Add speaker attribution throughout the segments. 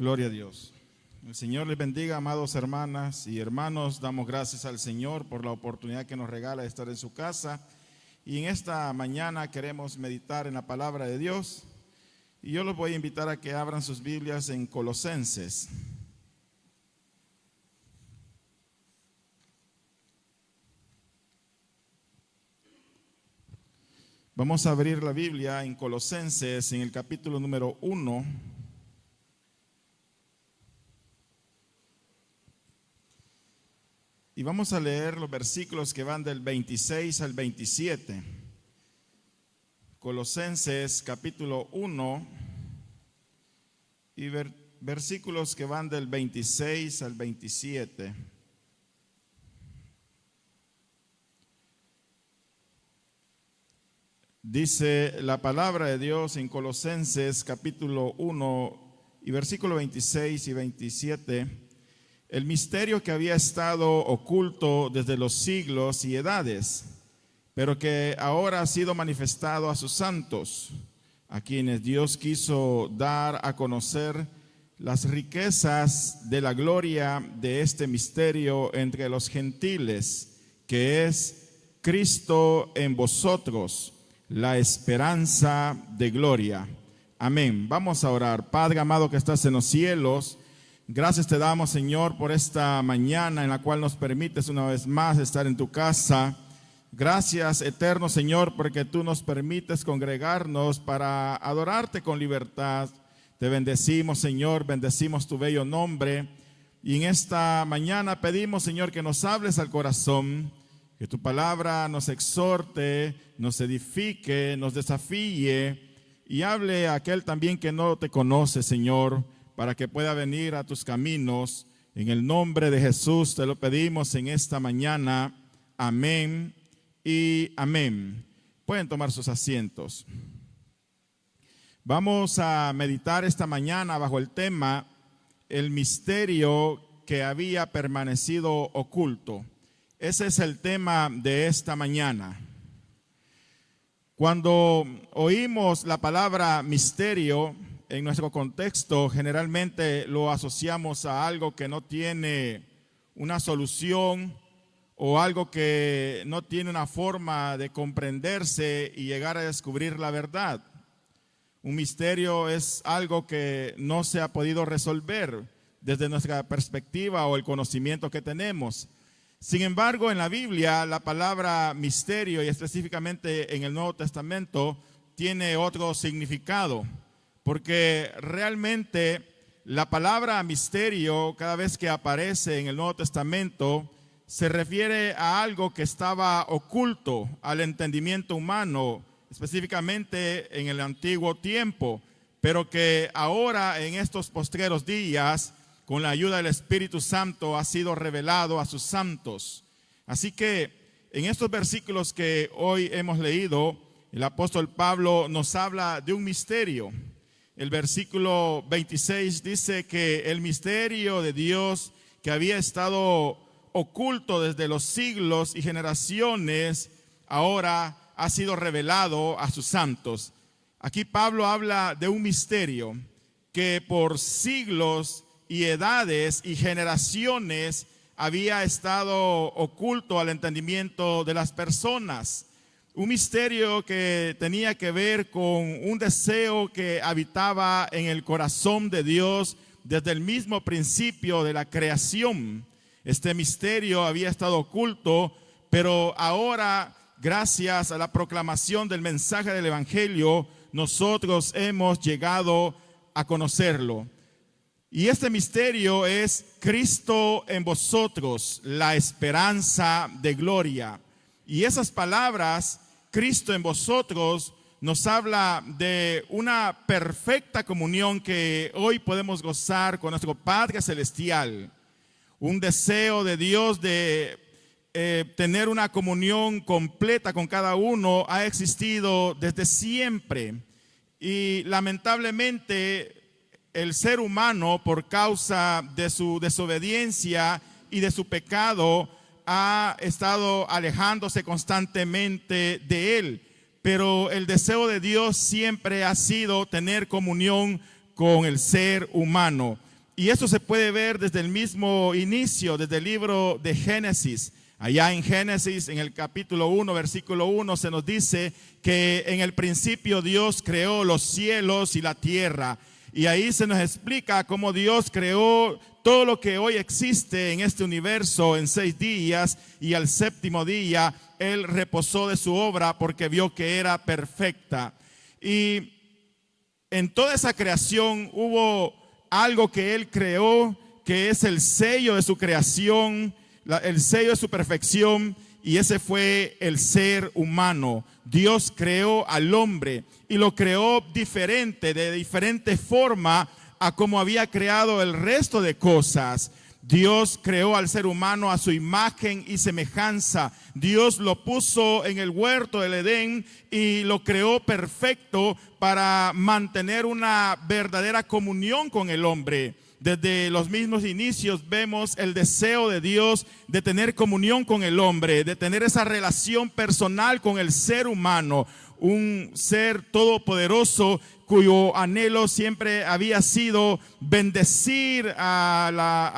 Speaker 1: Gloria a Dios. El Señor les bendiga, amados hermanas y hermanos. Damos gracias al Señor por la oportunidad que nos regala de estar en su casa. Y en esta mañana queremos meditar en la palabra de Dios. Y yo los voy a invitar a que abran sus Biblias en Colosenses. Vamos a abrir la Biblia en Colosenses, en el capítulo número 1. Y vamos a leer los versículos que van del 26 al 27. Colosenses capítulo 1 y versículos que van del 26 al 27. Dice la palabra de Dios en Colosenses capítulo 1 y versículo 26 y 27. El misterio que había estado oculto desde los siglos y edades, pero que ahora ha sido manifestado a sus santos, a quienes Dios quiso dar a conocer las riquezas de la gloria de este misterio entre los gentiles, que es Cristo en vosotros, la esperanza de gloria. Amén. Vamos a orar. Padre amado que estás en los cielos, gracias te damos, Señor, por esta mañana en la cual nos permites una vez más estar en tu casa. Gracias, eterno Señor, porque tú nos permites congregarnos para adorarte con libertad. Te bendecimos, Señor, bendecimos tu bello nombre. Y en esta mañana pedimos, Señor, que nos hables al corazón, que tu palabra nos exhorte, nos edifique, nos desafíe y hable a aquel también que no te conoce, Señor, para que pueda venir a tus caminos. En el nombre de Jesús te lo pedimos en esta mañana. Amén y amén. Pueden tomar sus asientos. Vamos a meditar esta mañana bajo el tema el misterio que había permanecido oculto. Ese es el tema de esta mañana. Cuando oímos la palabra misterio, en nuestro contexto generalmente lo asociamos a algo que no tiene una solución o algo que no tiene una forma de comprenderse y llegar a descubrir la verdad. Un misterio es algo que no se ha podido resolver desde nuestra perspectiva o el conocimiento que tenemos. Sin embargo, en la Biblia, la palabra misterio, y específicamente en el Nuevo Testamento, tiene otro significado. Porque realmente la palabra misterio, cada vez que aparece en el Nuevo Testamento, se refiere a algo que estaba oculto al entendimiento humano, específicamente en el antiguo tiempo, pero que ahora en estos postreros días, con la ayuda del Espíritu Santo, ha sido revelado a sus santos. Así que en estos versículos que hoy hemos leído, el apóstol Pablo nos habla de un misterio. El versículo 26 dice que el misterio de Dios que había estado oculto desde los siglos y generaciones, ahora ha sido revelado a sus santos. Aquí Pablo habla de un misterio que por siglos y edades y generaciones había estado oculto al entendimiento de las personas. Un misterio que tenía que ver con un deseo que habitaba en el corazón de Dios desde el mismo principio de la creación. Este misterio había estado oculto, pero ahora, gracias a la proclamación del mensaje del Evangelio, nosotros hemos llegado a conocerlo. Y este misterio es Cristo en vosotros, la esperanza de gloria. Y esas palabras, Cristo en vosotros, nos habla de una perfecta comunión que hoy podemos gozar con nuestro Padre Celestial. Un deseo de Dios de tener una comunión completa con cada uno ha existido desde siempre. Y lamentablemente el ser humano, por causa de su desobediencia y de su pecado, ha estado alejándose constantemente de él. Pero el deseo de Dios siempre ha sido tener comunión con el ser humano. Y eso se puede ver desde el mismo inicio, desde el libro de Génesis. Allá en Génesis, en el capítulo 1, versículo 1, se nos dice que en el principio Dios creó los cielos y la tierra. Y ahí se nos explica cómo Dios creó todo lo que hoy existe en este universo en 6 días, y al séptimo día Él reposó de su obra porque vio que era perfecta. Y en toda esa creación hubo algo que Él creó, que es el sello de su creación, el sello de su perfección, y ese fue el ser humano. Dios creó al hombre y lo creó diferente, de diferente forma a como había creado el resto de cosas. Dios creó al ser humano a su imagen y semejanza. Dios lo puso en el huerto del Edén y lo creó perfecto para mantener una verdadera comunión con el hombre. Desde los mismos inicios vemos el deseo de Dios de tener comunión con el hombre, de tener esa relación personal con el ser humano, un ser todopoderoso cuyo anhelo siempre había sido bendecir a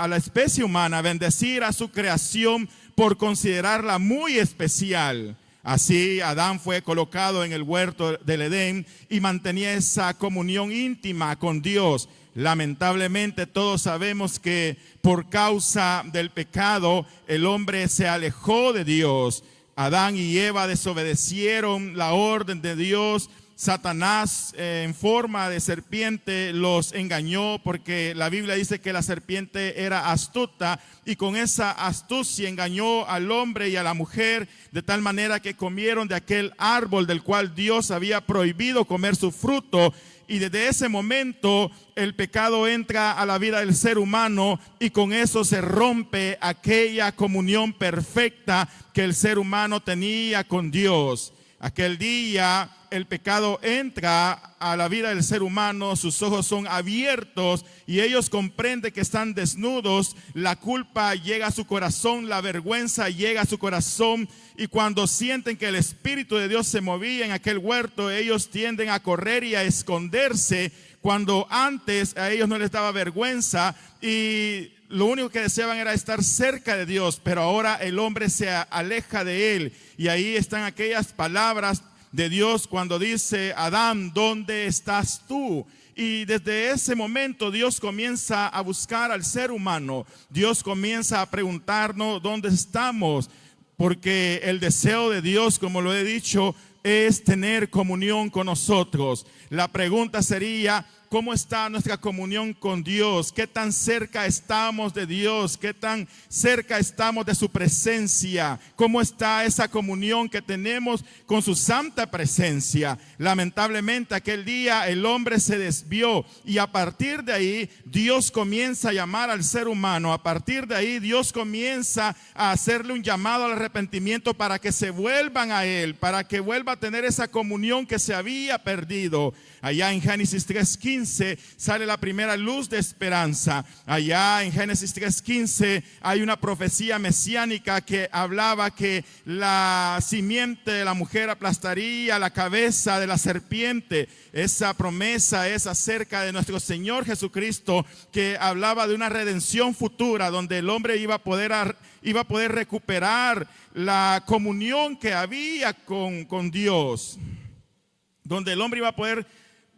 Speaker 1: la especie humana, bendecir a su creación por considerarla muy especial. Así Adán fue colocado en el huerto del Edén y mantenía esa comunión íntima con Dios. Lamentablemente todos sabemos que por causa del pecado el hombre se alejó de Dios. Adán y Eva desobedecieron la orden de Dios. Satanás en forma de serpiente los engañó, porque la Biblia dice que la serpiente era astuta, y con esa astucia engañó al hombre y a la mujer, de tal manera que comieron de aquel árbol del cual Dios había prohibido comer su fruto. Y desde ese momento el pecado entra a la vida del ser humano, y con eso se rompe aquella comunión perfecta que el ser humano tenía con Dios. Aquel día el pecado entra a la vida del ser humano, sus ojos son abiertos y ellos comprenden que están desnudos. La culpa llega a su corazón, la vergüenza llega a su corazón, y cuando sienten que el Espíritu de Dios se movía en aquel huerto, ellos tienden a correr y a esconderse, cuando antes a ellos no les daba vergüenza y lo único que deseaban era estar cerca de Dios. Pero ahora el hombre se aleja de Él, y ahí están aquellas palabras de Dios cuando dice: Adán, ¿dónde estás tú? Y desde ese momento Dios comienza a buscar al ser humano. Dios comienza a preguntarnos dónde estamos, porque el deseo de Dios, como lo he dicho, es tener comunión con nosotros. La pregunta sería: ¿cómo está nuestra comunión con Dios? ¿Qué tan cerca estamos de Dios? ¿Qué tan cerca estamos de su presencia? ¿Cómo está esa comunión que tenemos con su santa presencia? Lamentablemente aquel día el hombre se desvió, y a partir de ahí Dios comienza a llamar al ser humano. A partir de ahí Dios comienza a hacerle un llamado al arrepentimiento para que se vuelvan a Él, para que vuelva a tener esa comunión que se había perdido. Allá en Génesis 3:15 sale la primera luz de esperanza. Allá en Génesis 3:15 hay una profecía mesiánica que hablaba que la simiente de la mujer aplastaría la cabeza de la serpiente. Esa promesa es acerca de nuestro Señor Jesucristo, que hablaba de una redención futura donde el hombre iba a poder recuperar la comunión que había con Dios, donde el hombre iba a poder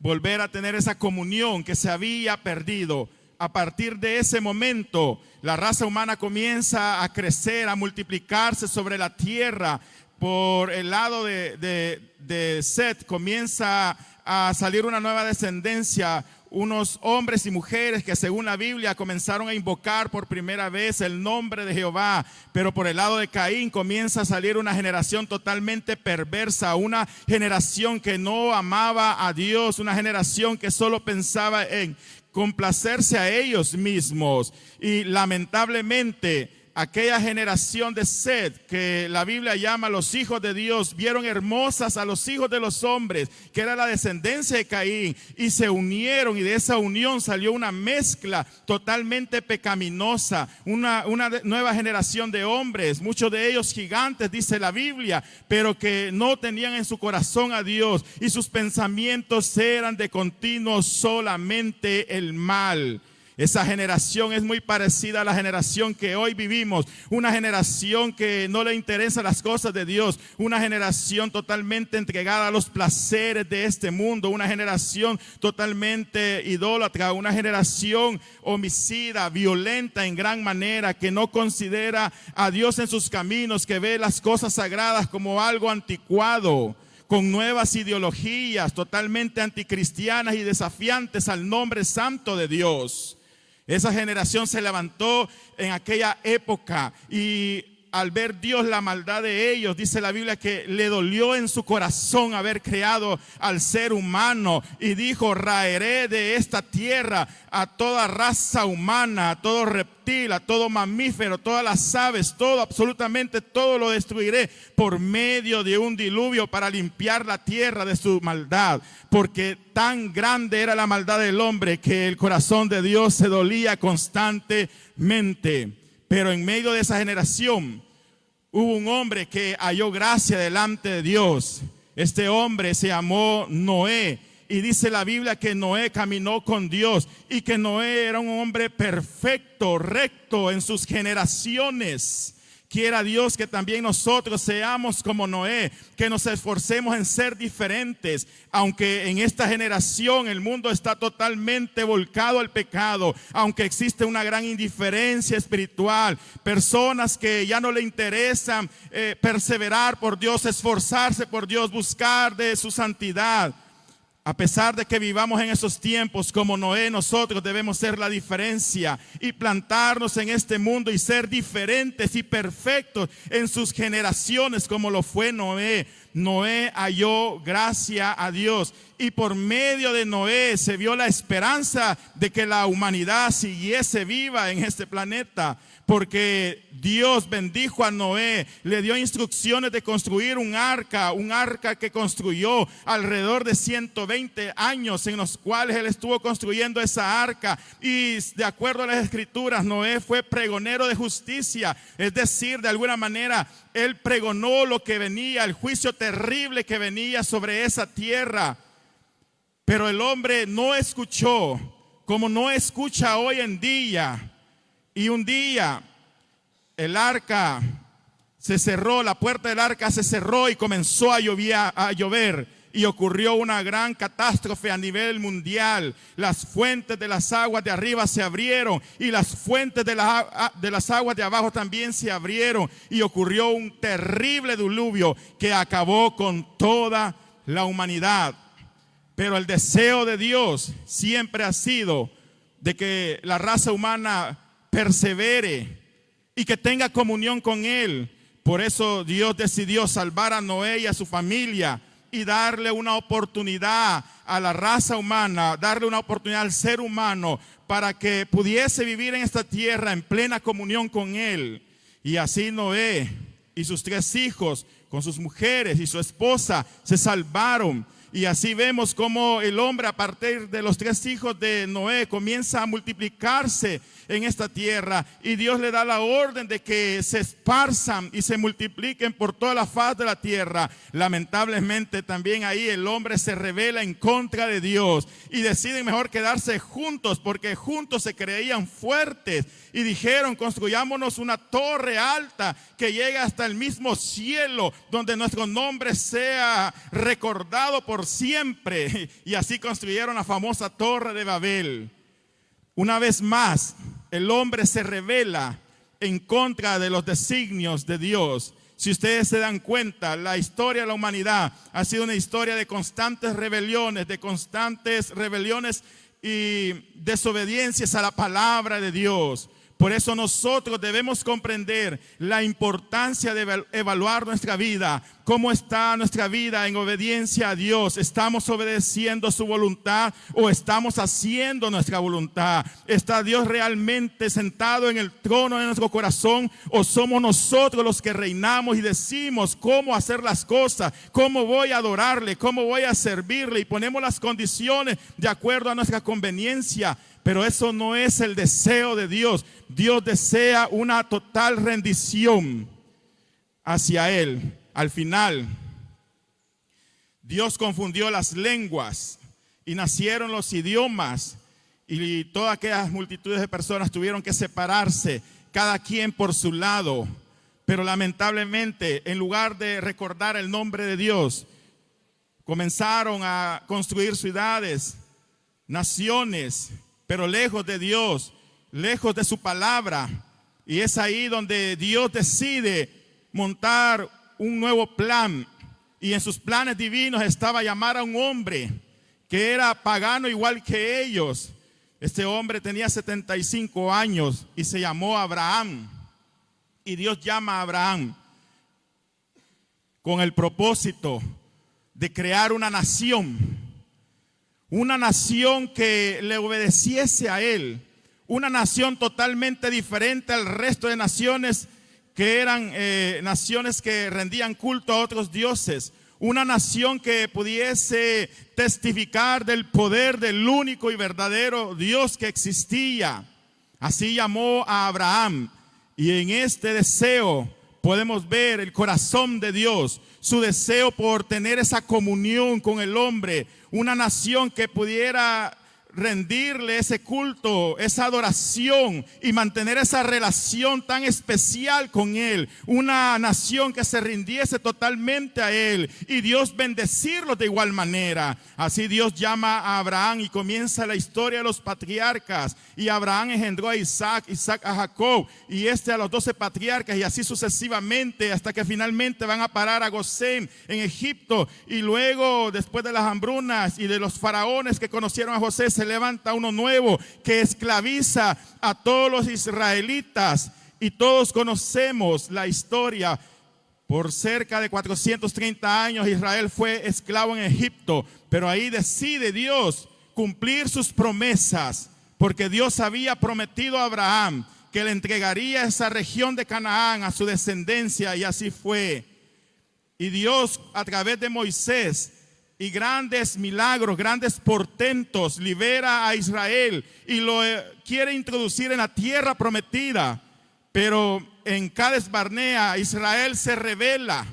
Speaker 1: volver a tener esa comunión que se había perdido. A partir de ese momento, la raza humana comienza a crecer, a multiplicarse sobre la tierra. Por el lado de Set comienza a salir una nueva descendencia, unos hombres y mujeres que según la Biblia comenzaron a invocar por primera vez el nombre de Jehová. Pero por el lado de Caín comienza a salir una generación totalmente perversa, una generación que no amaba a Dios, una generación que solo pensaba en complacerse a ellos mismos. Y lamentablemente aquella generación de Set, que la Biblia llama los hijos de Dios, vieron hermosas a los hijos de los hombres, que era la descendencia de Caín, y se unieron, y de esa unión salió una mezcla totalmente pecaminosa, una nueva generación de hombres, muchos de ellos gigantes, dice la Biblia, pero que no tenían en su corazón a Dios, y sus pensamientos eran de continuo solamente el mal. Esa generación es muy parecida a la generación que hoy vivimos, una generación que no le interesan las cosas de Dios, una generación totalmente entregada a los placeres de este mundo, una generación totalmente idólatra, una generación homicida, violenta en gran manera, que no considera a Dios en sus caminos, que ve las cosas sagradas como algo anticuado, con nuevas ideologías totalmente anticristianas y desafiantes al nombre santo de Dios. Esa generación se levantó en aquella época y al ver Dios la maldad de ellos, dice la Biblia que le dolió en su corazón haber creado al ser humano y dijo: raeré de esta tierra a toda raza humana, a todo reptil, a todo mamífero, todas las aves, todo, absolutamente todo lo destruiré por medio de un diluvio para limpiar la tierra de su maldad, porque tan grande era la maldad del hombre que el corazón de Dios se dolía constantemente. Pero en medio de esa generación hubo un hombre que halló gracia delante de Dios. Este hombre se llamó Noé. Y dice la Biblia que Noé caminó con Dios y que Noé era un hombre perfecto, recto en sus generaciones. Quiera Dios que también nosotros seamos como Noé, que nos esforcemos en ser diferentes, aunque en esta generación el mundo está totalmente volcado al pecado, aunque existe una gran indiferencia espiritual, personas que ya no le interesan perseverar por Dios, esforzarse por Dios, buscar de su santidad. A pesar de que vivamos en esos tiempos como Noé, nosotros debemos ser la diferencia y plantarnos en este mundo y ser diferentes y perfectos en sus generaciones como lo fue Noé. Noé halló gracia a Dios y por medio de Noé se vio la esperanza de que la humanidad siguiese viva en este planeta, porque Dios bendijo a Noé, le dio instrucciones de construir un arca que construyó alrededor de 120 años en los cuales él estuvo construyendo esa arca. Y de acuerdo a las escrituras, Noé fue pregonero de justicia, es decir, de alguna manera él pregonó lo que venía, el juicio terrible que venía sobre esa tierra. Pero el hombre no escuchó, como no escucha hoy en día. Y un día el arca se cerró, la puerta del arca se cerró y comenzó a llover y ocurrió una gran catástrofe a nivel mundial. Las fuentes de las aguas de arriba se abrieron y las fuentes de las aguas de abajo también se abrieron y ocurrió un terrible diluvio que acabó con toda la humanidad. Pero el deseo de Dios siempre ha sido de que la raza humana persevere y que tenga comunión con Él. Por eso Dios decidió salvar a Noé y a su familia y darle una oportunidad a la raza humana, darle una oportunidad al ser humano para que pudiese vivir en esta tierra en plena comunión con Él. Y así Noé y sus 3 hijos con sus mujeres y su esposa se salvaron. Y así vemos cómo el hombre, a partir de los 3 hijos de Noé, comienza a multiplicarse en esta tierra. Y Dios le da la orden de que se esparzan y se multipliquen por toda la faz de la tierra. Lamentablemente también ahí el hombre se rebela en contra de Dios y deciden mejor quedarse juntos, porque juntos se creían fuertes. Y dijeron: construyámonos una torre alta que llegue hasta el mismo cielo, donde nuestro nombre sea recordado por siempre. Y así construyeron la famosa Torre de Babel. Una vez más, el hombre se rebela en contra de los designios de Dios. Si ustedes se dan cuenta, la historia de la humanidad ha sido una historia de constantes rebeliones y desobediencias a la palabra de Dios. Por eso nosotros debemos comprender la importancia de evaluar nuestra vida. ¿Cómo está nuestra vida en obediencia a Dios? ¿Estamos obedeciendo su voluntad o estamos haciendo nuestra voluntad? ¿Está Dios realmente sentado en el trono de nuestro corazón o somos nosotros los que reinamos y decimos cómo hacer las cosas, cómo voy a adorarle, cómo voy a servirle y ponemos las condiciones de acuerdo a nuestra conveniencia? Pero eso no es el deseo de Dios. Dios desea una total rendición hacia Él. Al final, Dios confundió las lenguas y nacieron los idiomas y todas aquellas multitudes de personas tuvieron que separarse, cada quien por su lado. Pero lamentablemente, en lugar de recordar el nombre de Dios, comenzaron a construir ciudades, naciones, pero lejos de Dios, lejos de su palabra. Y es ahí donde Dios decide montar un nuevo plan. Y en sus planes divinos estaba llamar a un hombre que era pagano igual que ellos. Este hombre tenía 75 años y se llamó Abraham. Y Dios llama a Abraham con el propósito de crear una nación que le obedeciese a él, una nación totalmente diferente al resto de naciones que eran naciones que rendían culto a otros dioses, una nación que pudiese testificar del poder del único y verdadero Dios que existía. Así llamó a Abraham, y en este deseo podemos ver el corazón de Dios, su deseo por tener esa comunión con el hombre, una nación que pudiera rendirle ese culto, esa adoración y mantener esa relación tan especial con él, una nación que se rindiese totalmente a él y Dios bendecirlo de igual manera. Así Dios llama a Abraham y comienza la historia de los patriarcas, y Abraham engendró a Isaac, Isaac a Jacob, y a los 12 patriarcas, y así sucesivamente hasta que finalmente van a parar a Gosén en Egipto. Y luego, después de las hambrunas y de los faraones que conocieron a José, se levanta uno nuevo que esclaviza a todos los israelitas, y todos conocemos la historia. Por cerca de 430 años Israel fue esclavo en Egipto, pero ahí decide Dios cumplir sus promesas, porque Dios había prometido a Abraham que le entregaría esa región de Canaán a su descendencia, y así fue. Y Dios, a través de Moisés y grandes milagros, grandes portentos, libera a Israel y lo quiere introducir en la tierra prometida. Pero en Cades Barnea Israel se rebela,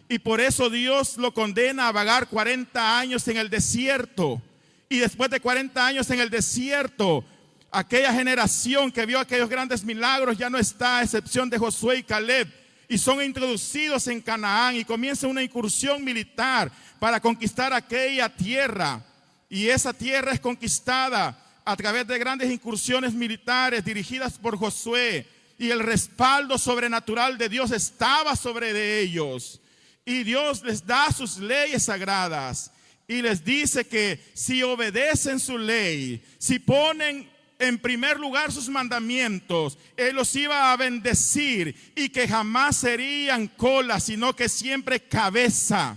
Speaker 1: y por eso Dios lo condena a vagar 40 años en el desierto. Y después de 40 años en el desierto, aquella generación que vio aquellos grandes milagros ya no está, a excepción de Josué y Caleb, y son introducidos en Canaán, y comienza una incursión militar para conquistar aquella tierra. Y esa tierra es conquistada a través de grandes incursiones militares dirigidas por Josué, y el respaldo sobrenatural de Dios estaba sobre de ellos. Y Dios les da sus leyes sagradas y les dice que si obedecen su ley, si ponen en primer lugar sus mandamientos, Él los iba a bendecir, y que jamás serían cola, sino que siempre cabeza.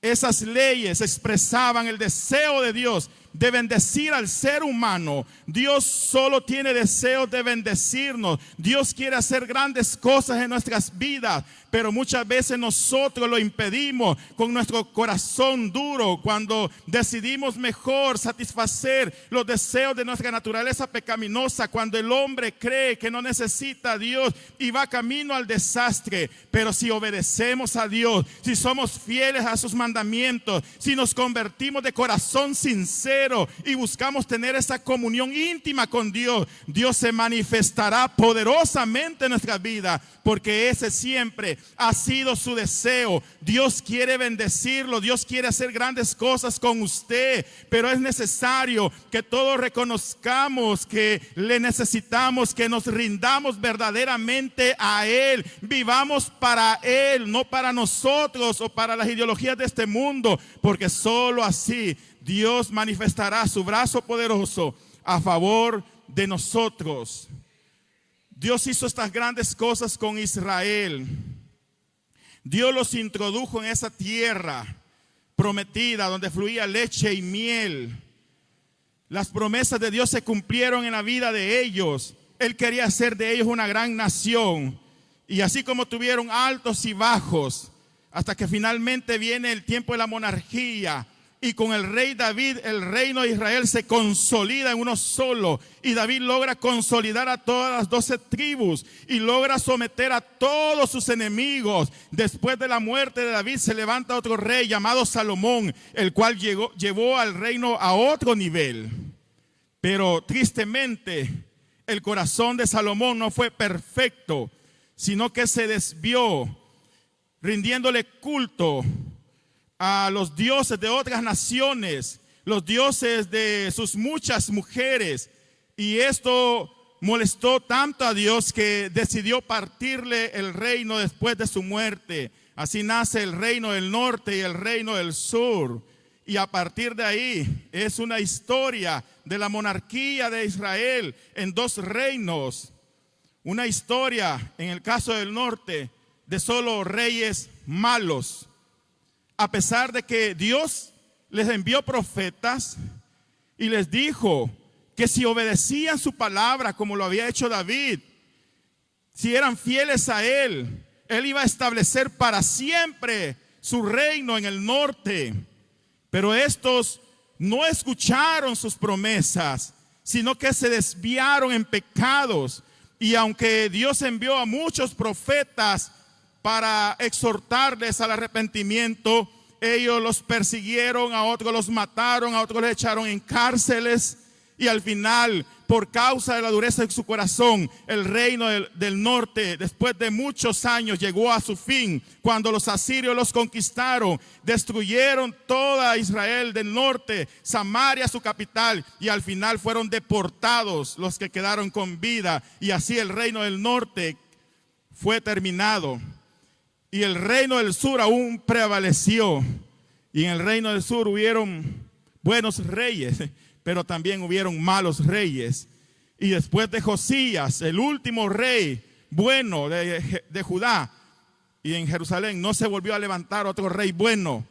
Speaker 1: Esas leyes expresaban el deseo de Dios de bendecir al ser humano. Dios solo tiene deseos de bendecirnos. Dios quiere hacer grandes cosas en nuestras vidas, pero muchas veces nosotros lo impedimos con nuestro corazón duro, cuando decidimos mejor satisfacer los deseos de nuestra naturaleza pecaminosa, cuando el hombre cree que no necesita a Dios y va camino al desastre. Pero si obedecemos a Dios, si somos fieles a sus mandamientos, si nos convertimos de corazón sincero y buscamos tener esa comunión íntima con Dios, Dios se manifestará poderosamente en nuestra vida, porque ese siempre ha sido su deseo. Dios quiere bendecirlo, Dios quiere hacer grandes cosas con usted, pero es necesario que todos reconozcamos que le necesitamos, que nos rindamos verdaderamente a Él, vivamos para Él, no para nosotros o para las ideologías de este mundo, porque solo así Dios manifestará su brazo poderoso a favor de nosotros. Dios hizo estas grandes cosas con Israel. Dios los introdujo en esa tierra prometida donde fluía leche y miel. Las promesas de Dios se cumplieron en la vida de ellos. Él quería hacer de ellos una gran nación. Y así como tuvieron altos y bajos, hasta que finalmente viene el tiempo de la monarquía, y con el rey David el reino de Israel se consolida en uno solo, y David logra consolidar a todas las 12 tribus y logra someter a todos sus enemigos. Después de la muerte de David se levanta otro rey llamado Salomón, el cual llevó al reino a otro nivel. Pero tristemente el corazón de Salomón no fue perfecto, sino que se desvió, rindiéndole culto a los dioses de otras naciones, los dioses de sus muchas mujeres. Y esto molestó tanto a Dios que decidió partirle el reino después de su muerte. Así nace el reino del norte y el reino del sur. Y a partir de ahí es una historia de la monarquía de Israel en dos reinos. Una historia, en el caso del norte, de solo reyes malos. A pesar de que Dios les envió profetas y les dijo que si obedecían su palabra como lo había hecho David, si eran fieles a él, él iba a establecer para siempre su reino en el norte. Pero estos no escucharon sus promesas, sino que se desviaron en pecados. Y aunque Dios envió a muchos profetas para exhortarles al arrepentimiento, ellos los persiguieron, a otros los mataron, a otros los echaron en cárceles. Y al final, por causa de la dureza de su corazón, el reino del norte, después de muchos años, llegó a su fin. Cuando los asirios los conquistaron, destruyeron toda Israel del norte, Samaria su capital, y al final fueron deportados los que quedaron con vida. Y así el reino del norte fue terminado. Y el reino del sur aún prevaleció. Y en el reino del sur hubieron buenos reyes, pero también hubieron malos reyes. Y después de Josías, el último rey bueno de Judá, y en Jerusalén no se volvió a levantar otro rey bueno.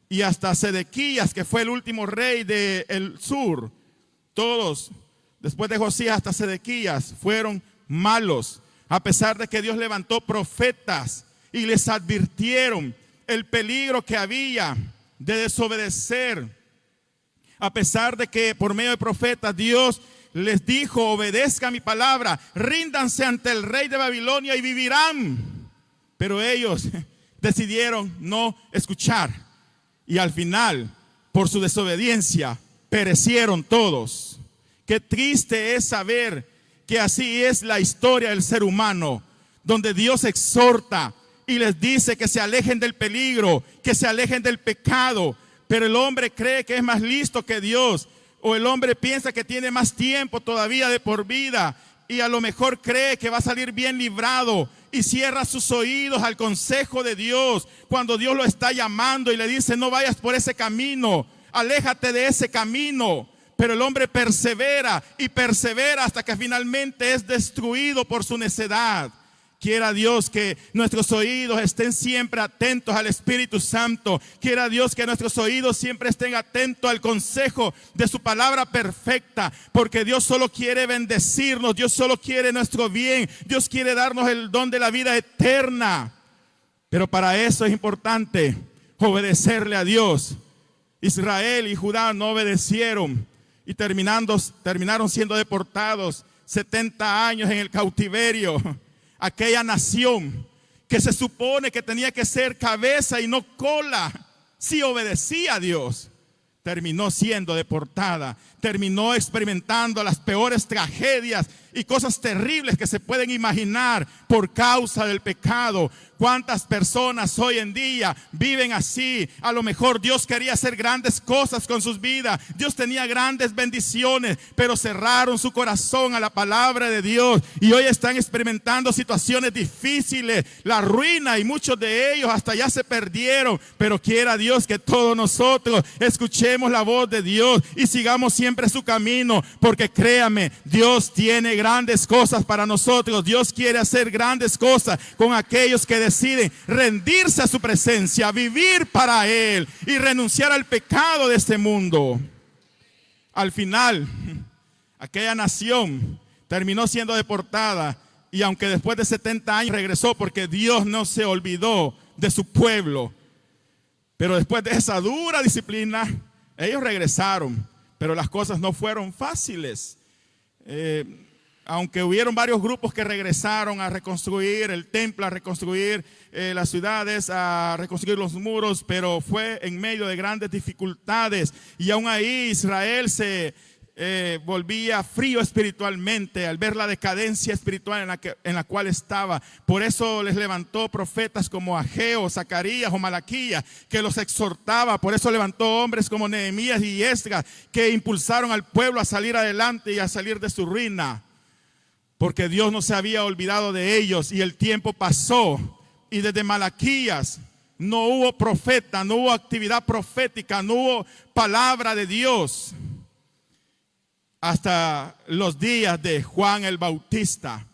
Speaker 1: Y hasta Sedequías, que fue el último rey del sur, todos, después de Josías hasta Sedequías, fueron malos. A pesar de que Dios levantó profetas y les advirtieron el peligro que había de desobedecer. A pesar de que por medio de profetas Dios les dijo: obedezcan mi palabra, ríndanse ante el rey de Babilonia y vivirán. Pero ellos decidieron no escuchar. Y al final, por su desobediencia, perecieron todos. Qué triste es saber que así es la historia del ser humano, donde Dios exhorta y les dice que se alejen del peligro, que se alejen del pecado. Pero el hombre cree que es más listo que Dios, o el hombre piensa que tiene más tiempo todavía de por vida, y a lo mejor cree que va a salir bien librado, y cierra sus oídos al consejo de Dios cuando Dios lo está llamando y le dice: no vayas por ese camino, aléjate de ese camino. Pero el hombre persevera y persevera hasta que finalmente es destruido por su necedad. Quiera Dios que nuestros oídos estén siempre atentos al Espíritu Santo. Quiera Dios que nuestros oídos siempre estén atentos al consejo de su palabra perfecta. Porque Dios solo quiere bendecirnos. Dios solo quiere nuestro bien. Dios quiere darnos el don de la vida eterna. Pero para eso es importante obedecerle a Dios. Israel y Judá no obedecieron y terminaron siendo deportados 70 años en el cautiverio. Aquella nación que se supone que tenía que ser cabeza y no cola, si obedecía a Dios, terminó siendo deportada, terminó experimentando las peores tragedias y cosas terribles que se pueden imaginar por causa del pecado. ¿Cuántas personas hoy en día viven así? A lo mejor Dios quería hacer grandes cosas con sus vidas. Dios tenía grandes bendiciones, pero cerraron su corazón a la palabra de Dios. Y hoy están experimentando situaciones difíciles, la ruina, y muchos de ellos hasta ya se perdieron. Pero quiera Dios que todos nosotros escuchemos la voz de Dios y sigamos siempre su camino. Porque créame, Dios tiene grandes cosas para nosotros. Dios quiere hacer grandes cosas con aquellos que deciden rendirse a su presencia, vivir para Él y renunciar al pecado de este mundo. Al final, aquella nación terminó siendo deportada, y aunque después de 70 años regresó, porque Dios no se olvidó de su pueblo. Pero después de esa dura disciplina, ellos regresaron, pero las cosas no fueron fáciles. Aunque hubieron varios grupos que regresaron a reconstruir el templo, a reconstruir las ciudades, a reconstruir los muros, pero fue en medio de grandes dificultades. Y aún ahí Israel se volvía frío espiritualmente al ver la decadencia espiritual en la cual estaba. Por eso les levantó profetas como Ageo, Zacarías o Malaquías, que los exhortaba. Por eso levantó hombres como Nehemías y Esdras, que impulsaron al pueblo a salir adelante y a salir de su ruina, porque Dios no se había olvidado de ellos. Y el tiempo pasó, y desde Malaquías no hubo profeta, no hubo actividad profética, no hubo palabra de Dios, hasta los días de Juan el Bautista,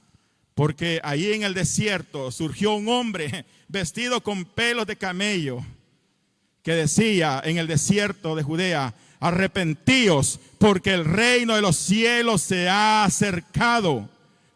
Speaker 1: porque ahí en el desierto surgió un hombre vestido con pelos de camello, que decía en el desierto de Judea: arrepentíos, porque el reino de los cielos se ha acercado.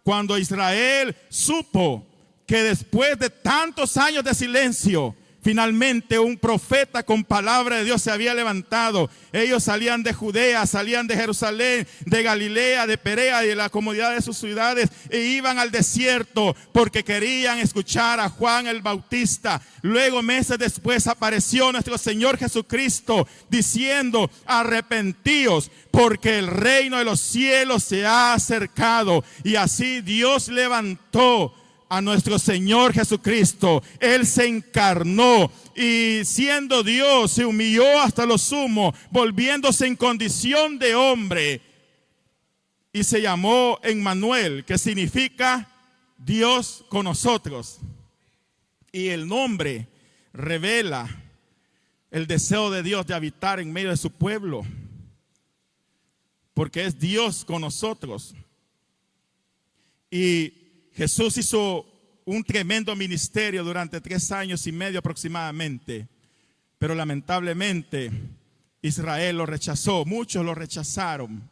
Speaker 1: Cuando Israel supo que después de tantos años de silencio, finalmente un profeta con palabra de Dios se había levantado. Ellos salían de Judea, salían de Jerusalén, de Galilea, de Perea y de la comodidad de sus ciudades, e iban al desierto porque querían escuchar a Juan el Bautista. Luego, meses después, apareció nuestro Señor Jesucristo diciendo: arrepentíos, porque el reino de los cielos se ha acercado. Y así Dios levantó a nuestro Señor Jesucristo. Él se encarnó y, siendo Dios, se humilló hasta lo sumo, volviéndose en condición de hombre, y se llamó Emmanuel, que significa Dios con nosotros. Y el nombre revela el deseo de Dios de habitar en medio de su pueblo, porque es Dios con nosotros. Y Jesús hizo un tremendo ministerio durante 3 años y medio aproximadamente, pero lamentablemente Israel lo rechazó, muchos lo rechazaron.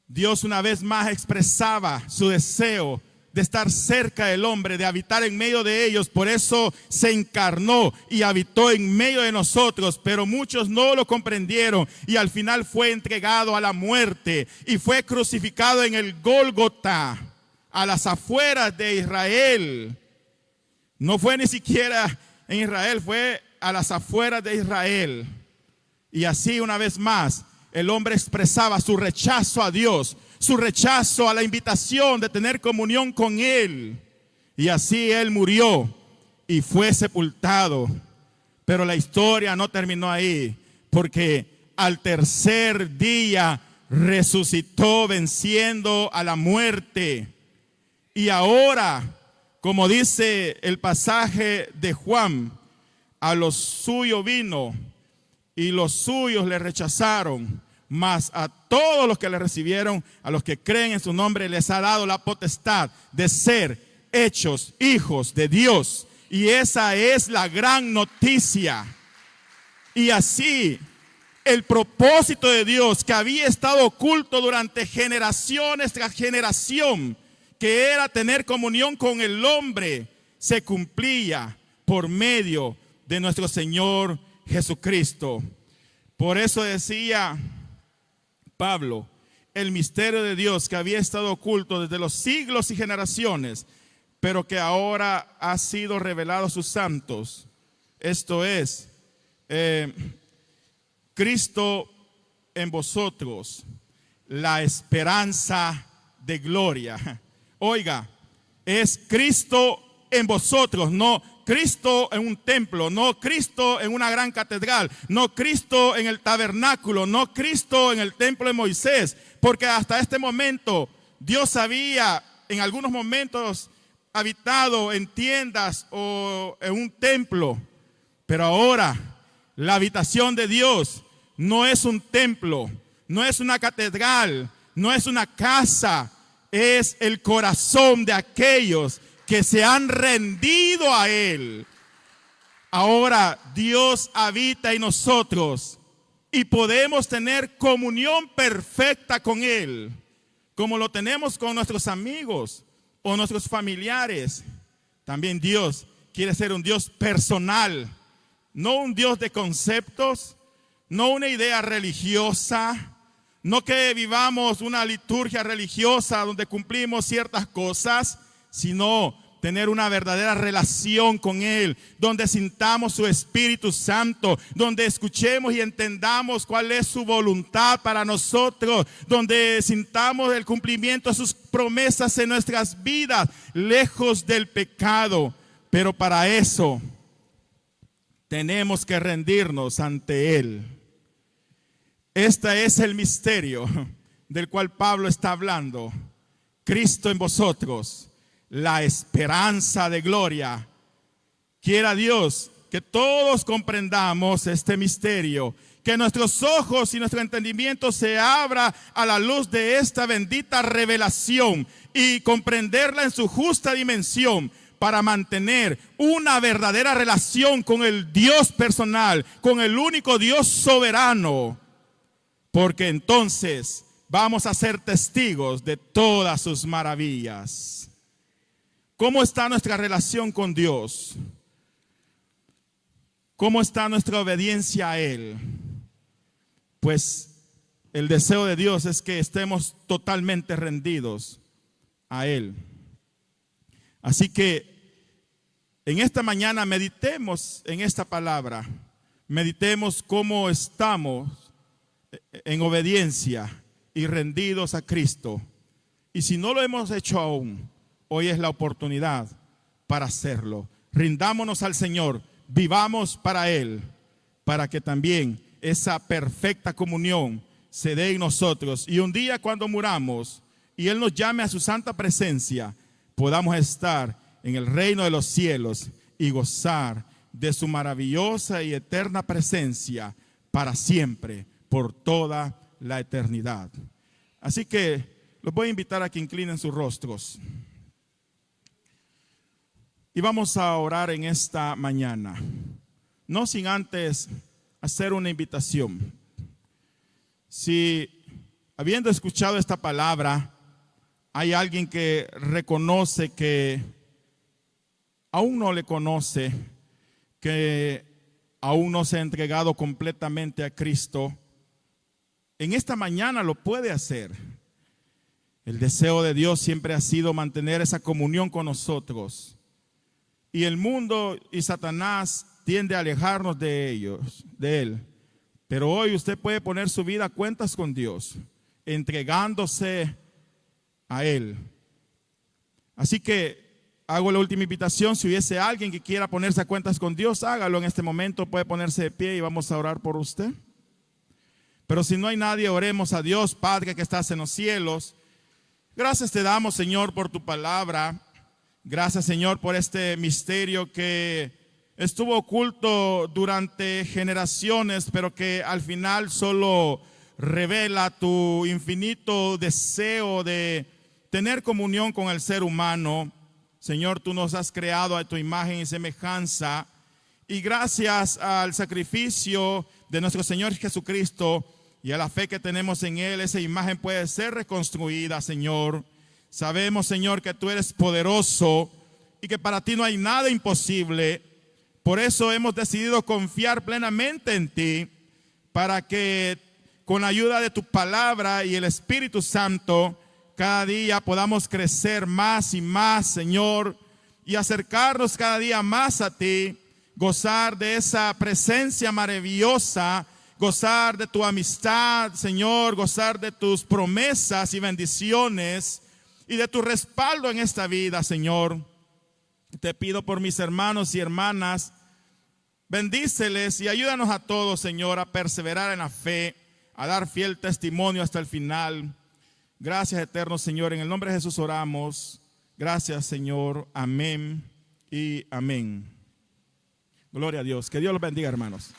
Speaker 1: Dios una vez más expresaba su deseo de estar cerca del hombre, de habitar en medio de ellos. Por eso se encarnó y habitó en medio de nosotros, pero muchos no lo comprendieron, y al final fue entregado a la muerte y fue crucificado en el Gólgota, a las afueras de Israel. No fue ni siquiera en Israel, fue a las afueras de Israel. Y así, una vez más, el hombre expresaba su rechazo a Dios, su rechazo a la invitación de tener comunión con Él. Y así Él murió y fue sepultado. Pero la historia no terminó ahí, porque al tercer día resucitó, venciendo a la muerte. Y ahora, como dice el pasaje de Juan, a los suyos vino y los suyos le rechazaron, mas a todos los que le recibieron, a los que creen en su nombre, les ha dado la potestad de ser hechos hijos de Dios. Y esa es la gran noticia. Y así, el propósito de Dios, que había estado oculto durante generaciones tras generación, que era tener comunión con el hombre, se cumplía por medio de nuestro Señor Jesucristo. Por eso decía Pablo: el misterio de Dios que había estado oculto desde los siglos y generaciones, pero que ahora ha sido revelado a sus santos. Esto es, Cristo en vosotros, la esperanza de gloria. Oiga, es Cristo en vosotros, no Cristo en un templo, no Cristo en una gran catedral, no Cristo en el tabernáculo, no Cristo en el templo de Moisés, porque hasta este momento Dios había en algunos momentos habitado en tiendas o en un templo, pero ahora la habitación de Dios no es un templo, no es una catedral, no es una casa. Es el corazón de aquellos que se han rendido a Él. Ahora Dios habita en nosotros y podemos tener comunión perfecta con Él, como lo tenemos con nuestros amigos o nuestros familiares. También Dios quiere ser un Dios personal, no un Dios de conceptos, no una idea religiosa. No que vivamos una liturgia religiosa donde cumplimos ciertas cosas, sino tener una verdadera relación con Él, donde sintamos su Espíritu Santo, donde escuchemos y entendamos cuál es su voluntad para nosotros, donde sintamos el cumplimiento de sus promesas en nuestras vidas, lejos del pecado. Pero para eso tenemos que rendirnos ante Él. Este es el misterio del cual Pablo está hablando. Cristo en vosotros, la esperanza de gloria. Quiera Dios que todos comprendamos este misterio, que nuestros ojos y nuestro entendimiento se abra a la luz de esta bendita revelación y comprenderla en su justa dimensión, para mantener una verdadera relación con el Dios personal, con el único Dios soberano, porque entonces vamos a ser testigos de todas sus maravillas. ¿Cómo está nuestra relación con Dios? ¿Cómo está nuestra obediencia a Él? Pues el deseo de Dios es que estemos totalmente rendidos a Él. Así que en esta mañana meditemos en esta palabra, meditemos cómo estamos en obediencia y rendidos a Cristo. Y si no lo hemos hecho aún, hoy es la oportunidad para hacerlo. Rindámonos al Señor, vivamos para Él, para que también esa perfecta comunión se dé en nosotros. Y un día cuando muramos y Él nos llame a su santa presencia, podamos estar en el reino de los cielos y gozar de su maravillosa y eterna presencia para siempre, por toda la eternidad. Así que los voy a invitar a que inclinen sus rostros. Y vamos a orar en esta mañana, no sin antes hacer una invitación. Si habiendo escuchado esta palabra, hay alguien que reconoce que aún no le conoce, que aún no se ha entregado completamente a Cristo, en esta mañana lo puede hacer. El deseo de Dios siempre ha sido mantener esa comunión con nosotros. Y el mundo y Satanás tiende a alejarnos de Él. Pero hoy usted puede poner su vida a cuentas con Dios, entregándose a Él. Así que hago la última invitación. Si hubiese alguien que quiera ponerse a cuentas con Dios, hágalo en este momento. Puede ponerse de pie y vamos a orar por usted. Pero si no hay nadie, oremos a Dios. Padre que estás en los cielos, gracias te damos, Señor, por tu palabra. Gracias, Señor, por este misterio que estuvo oculto durante generaciones, pero que al final solo revela tu infinito deseo de tener comunión con el ser humano. Señor, tú nos has creado a tu imagen y semejanza, y gracias al sacrificio de nuestro Señor Jesucristo y a la fe que tenemos en Él, esa imagen puede ser reconstruida, Señor. Sabemos, Señor, que tú eres poderoso y que para ti no hay nada imposible. Por eso hemos decidido confiar plenamente en ti, para que con la ayuda de tu palabra y el Espíritu Santo, cada día podamos crecer más y más, Señor, y acercarnos cada día más a ti, gozar de esa presencia maravillosa, gozar de tu amistad, Señor, gozar de tus promesas y bendiciones y de tu respaldo en esta vida, Señor. Te pido por mis hermanos y hermanas, bendíceles y ayúdanos a todos, Señor, a perseverar en la fe, a dar fiel testimonio hasta el final. Gracias, eterno Señor, en el nombre de Jesús oramos. Gracias, Señor. Amén y amén. Gloria a Dios. Que Dios los bendiga, hermanos.